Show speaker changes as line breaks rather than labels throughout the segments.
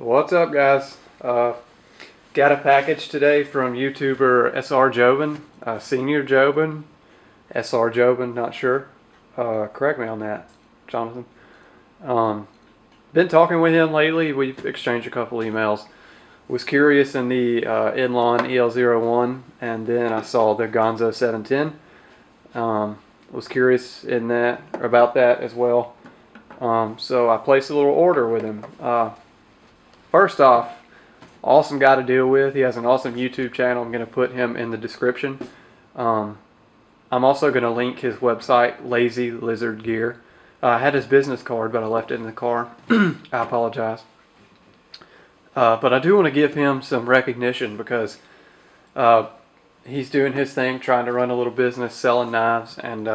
What's up, guys? Got a package today from YouTuber SrJoben, Senior Joben, SrJoben, not sure. Correct me on that, Jonathan. Been talking with him lately. We've exchanged a couple emails. Was curious in the Inlawn EL01, and then I saw the Gonzo 710. Was curious in that about that as well. So I placed a little order with him. First off, awesome guy to deal with. He has an awesome YouTube channel. I'm going to put him in the description. I'm also going to link his website, LazyLizardGear. I had his business card, but I left it in the car. I apologize. But I do want to give him some recognition because he's doing his thing, trying to run a little business, selling knives, and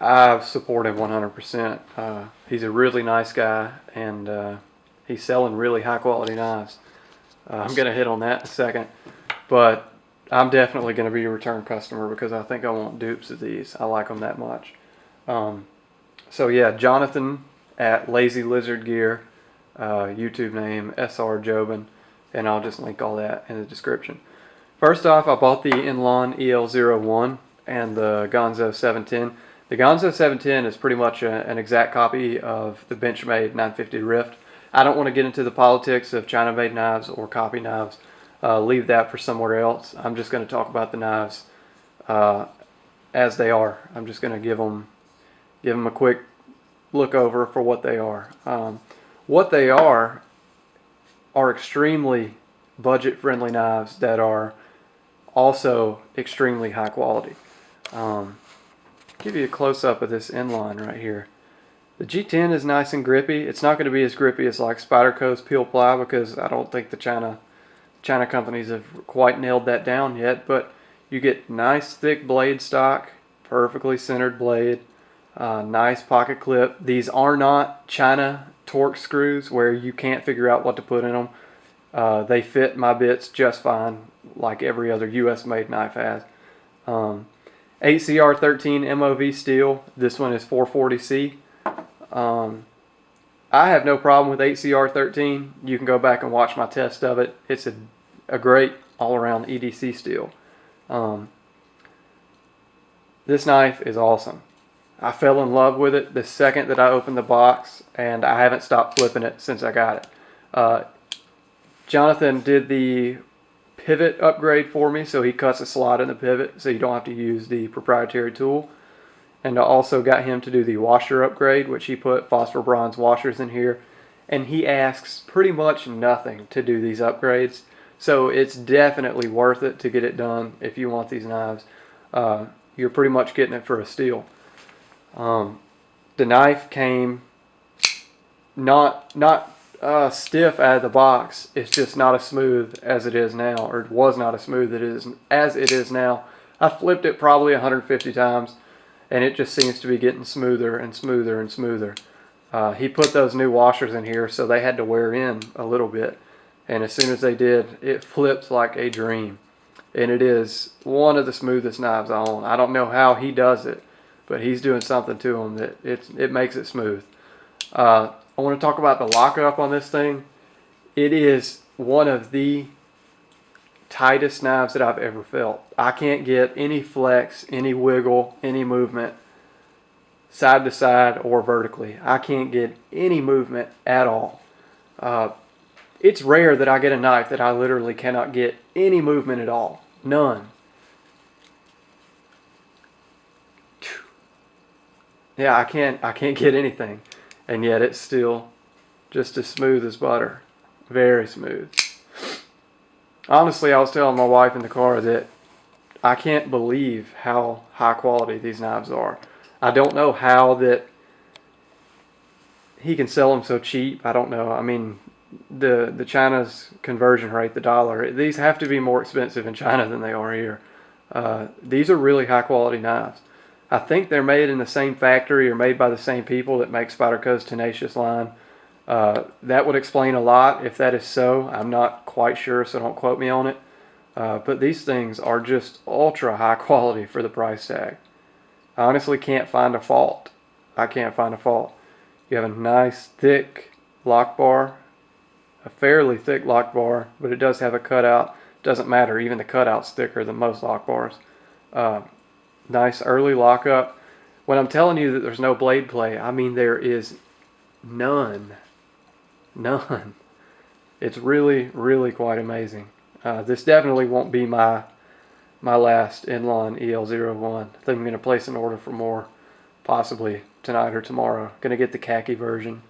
I support him 100%. He's a really nice guy, and he's selling really high quality knives. I'm going to hit on that in a second, but I'm definitely going to be a return customer because I think I want dupes of these. I like them that much. So yeah, Jonathon at LazyLizardGear, YouTube name SrJoben, and I'll just link all that in the description. First off, I bought the Inlawn EL01 and the Gonzo 710. The Gonzo 710 is pretty much an exact copy of the Benchmade 950 Rift. I don't want to get into the politics of China-made knives or copy knives. Leave that for somewhere else. I'm just going to talk about the knives as they are. I'm just going to give them a quick look over for what they are. What they are extremely budget-friendly knives that are also extremely high quality. Give you a close-up of this Inlawn right here. The G10 is nice and grippy. It's not going to be as grippy as like Spyderco's Peel Ply because I don't think the China companies have quite nailed that down yet. But you get nice thick blade stock, perfectly centered blade, nice pocket clip. These are not China Torx screws where you can't figure out what to put in them. They fit my bits just fine, like every other U.S. made knife has. 8CR13 MOV steel. This one is 440C. I have no problem with 8CR13. You can go back and watch my test of it. It's a great all-around EDC steel. This knife is awesome. I fell in love with it the second that I opened the box, and I haven't stopped flipping it since I got it. Jonathon did the pivot upgrade for me, so he cuts a slot in the pivot so you don't have to use the proprietary tool. And I also got him to do the washer upgrade, which he put phosphor bronze washers in here. And he asks pretty much nothing to do these upgrades. So it's definitely worth it to get it done if you want these knives. You're pretty much getting it for a steal. The knife came not stiff out of the box. It's just not as smooth as it is now, or it was not as smooth as it is now. I flipped it probably 150 times. And it just seems to be getting smoother and smoother and smoother. He put those new washers in here, so they had to wear in a little bit. And as soon as they did, it flipped like a dream. And it is one of the smoothest knives I own. I don't know how he does it, but he's doing something to them that it makes it smooth. I want to talk about the lockup on this thing. It is one of the tightest knives that I've ever felt. I can't get any flex, any wiggle, any movement side to side or vertically. I can't get any movement at all. It's rare that I get a knife that I literally cannot get any movement at all. None. Yeah, I can't get anything. And yet it's still just as smooth as butter. Very smooth. Honestly, I was telling my wife in the car that I can't believe how high quality these knives are. I don't know how that he can sell them so cheap. I don't know. I mean, the China's conversion rate, the dollar, these have to be more expensive in China than they are here. These are really high quality knives. I think they're made in the same factory or made by the same people that make Spyderco's Tenacious line. That would explain a lot if that is so. I'm not quite sure, so don't quote me on it. But these things are just ultra high quality for the price tag. I honestly can't find a fault. I can't find a fault. You have a nice thick lock bar a fairly thick lock bar, but it does have a cutout. Doesn't matter, even the cutout's thicker than most lock bars. Nice early lockup. When I'm telling you that there's no blade play, I mean there is none. None. It's really, really quite amazing. This definitely won't be my last Inlawn EL01. I think I'm going to place an order for more, possibly tonight or tomorrow. Going to get the khaki version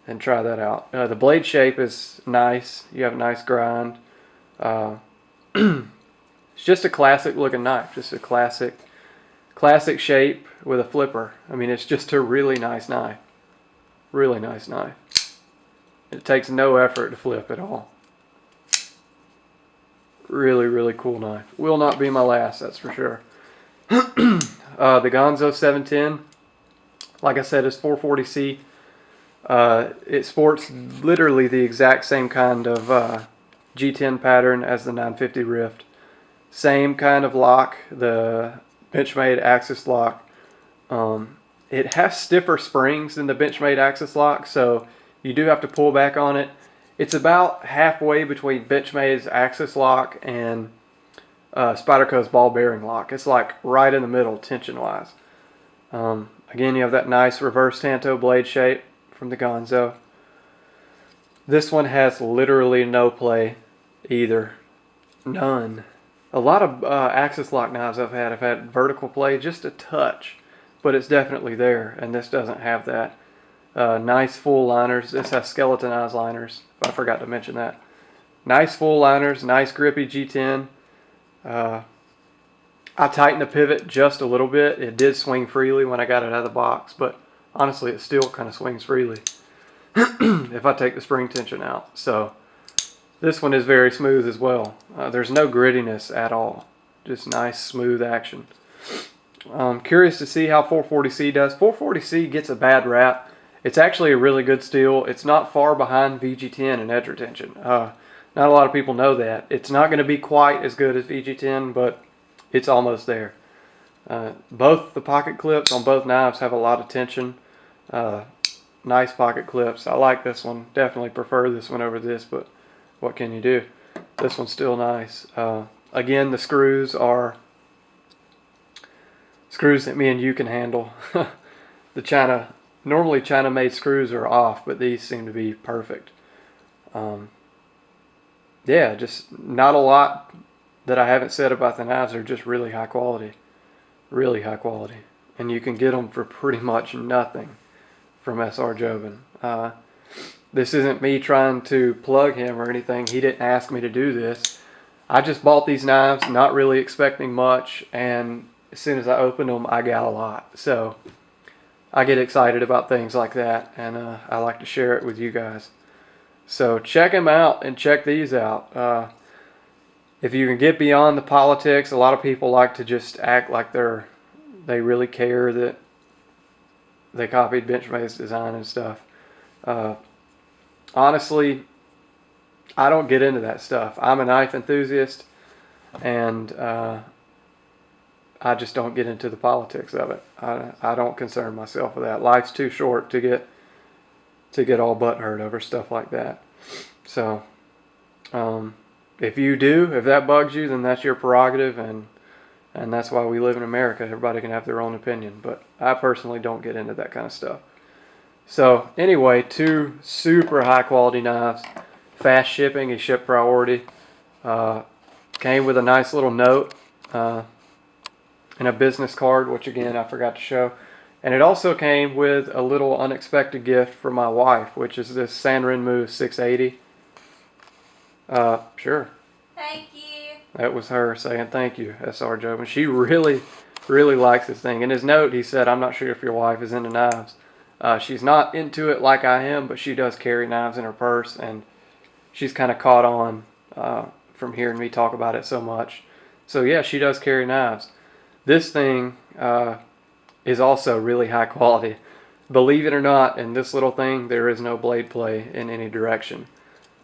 and try that out. The blade shape is nice. You have a nice grind. It's just a classic looking knife. Just a classic shape with a flipper. I mean, it's just a really nice knife. Really nice knife. It takes no effort to flip at all. Really, really cool knife. Will not be my last, that's for sure. The Gonzo 710, like I said, is 440C. It sports literally the exact same kind of G10 pattern as the 950 Rift. Same kind of lock, the Benchmade Axis lock. It has stiffer springs than the Benchmade Axis lock, so you do have to pull back on it. It's about halfway between Benchmade's Axis lock and Spyderco's ball bearing lock. It's like right in the middle tension-wise. Again, you have that nice reverse Tanto blade shape from the Gonzo. This one has literally no play either. None. A lot of Axis lock knives I've had vertical play, just a touch, but it's definitely there, and this doesn't have that. Nice full liners. This has skeletonized liners. I forgot to mention that. Nice full liners, nice grippy G10. I tightened the pivot just a little bit. It did swing freely when I got it out of the box, but honestly it still kind of swings freely if I take the spring tension out. So this one is very smooth as well. There's no grittiness at all. Just nice smooth action. I'm curious to see how 440C does. 440C gets a bad rap. It's actually a really good steel. It's not far behind VG10 in edge retention. Not a lot of people know that. It's not going to be quite as good as VG10, but it's almost there. Both the pocket clips on both knives have a lot of tension. Nice pocket clips. I like this one. Definitely prefer this one over this, but what can you do? This one's still nice. Again, the screws are screws that me and you can handle. Normally China-made screws are off, but these seem to be perfect. Yeah, just not a lot that I haven't said about the knives. They're just really high quality. Really high quality. And you can get them for pretty much nothing from SrJoben. This isn't me trying to plug him or anything. He didn't ask me to do this. I just bought these knives, not really expecting much, and as soon as I opened them, I got a lot. So I get excited about things like that, and I like to share it with you guys. So check them out and check these out. If you can get beyond the politics, a lot of people like to just act like they really care that they copied Benchmade's design and stuff. Honestly, I don't get into that stuff. I'm a knife enthusiast, and I just don't get into the politics of it. I don't concern myself with that. Life's too short to get all butthurt over stuff like that. So, if you do, if that bugs you, then that's your prerogative, and that's why we live in America. Everybody can have their own opinion, but I personally don't get into that kind of stuff. So anyway, two super high quality knives. Fast shipping is ship priority. Came with a nice little note and a business card, which again I forgot to show. And it also came with a little unexpected gift for my wife, which is this Sanrenmu 680. Sure.
Thank you.
That was her saying thank you, SrJoben. She really, really likes this thing. In his note, he said, "I'm not sure if your wife is into knives." She's not into it like I am, but she does carry knives in her purse, and she's kind of caught on from hearing me talk about it so much. So yeah, she does carry knives. This thing is also really high quality. Believe it or not, in this little thing, there is no blade play in any direction.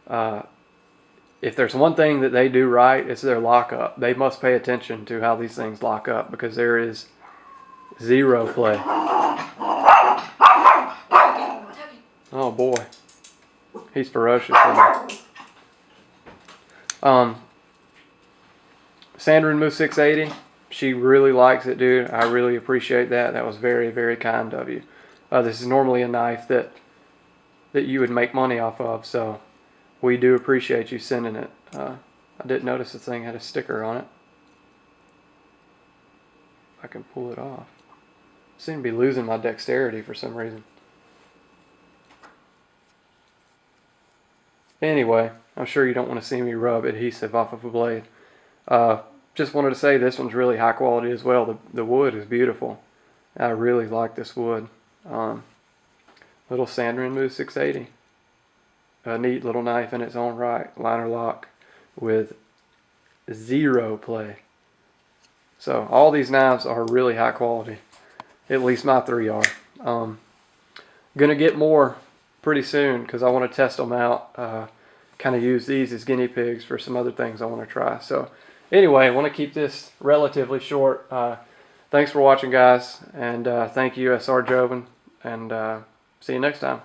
If there's one thing that they do right, it's their lockup. They must pay attention to how these things lock up, because there is zero play. Oh boy. He's ferocious with them. Sandra Moose 680, she really likes it, dude. I really appreciate that. That was very, very kind of you. This is normally a knife that you would make money off of, so we do appreciate you sending it. I didn't notice the thing had a sticker on it. I can pull it off. I seem to be losing my dexterity for some reason. Anyway, I'm sure you don't want to see me rub adhesive off of a blade. Just wanted to say this one's really high quality as well. The wood is beautiful. I really like this wood. Little Sandrin Moose 680. A neat little knife in its own right. Liner lock with 0 play. So all these knives are really high quality. At least my 3 are. Gonna get more pretty soon because I want to test them out. Kind of use these as guinea pigs for some other things I want to try. So anyway, I want to keep this relatively short. Thanks for watching, guys, and thank you, SrJoben, and see you next time.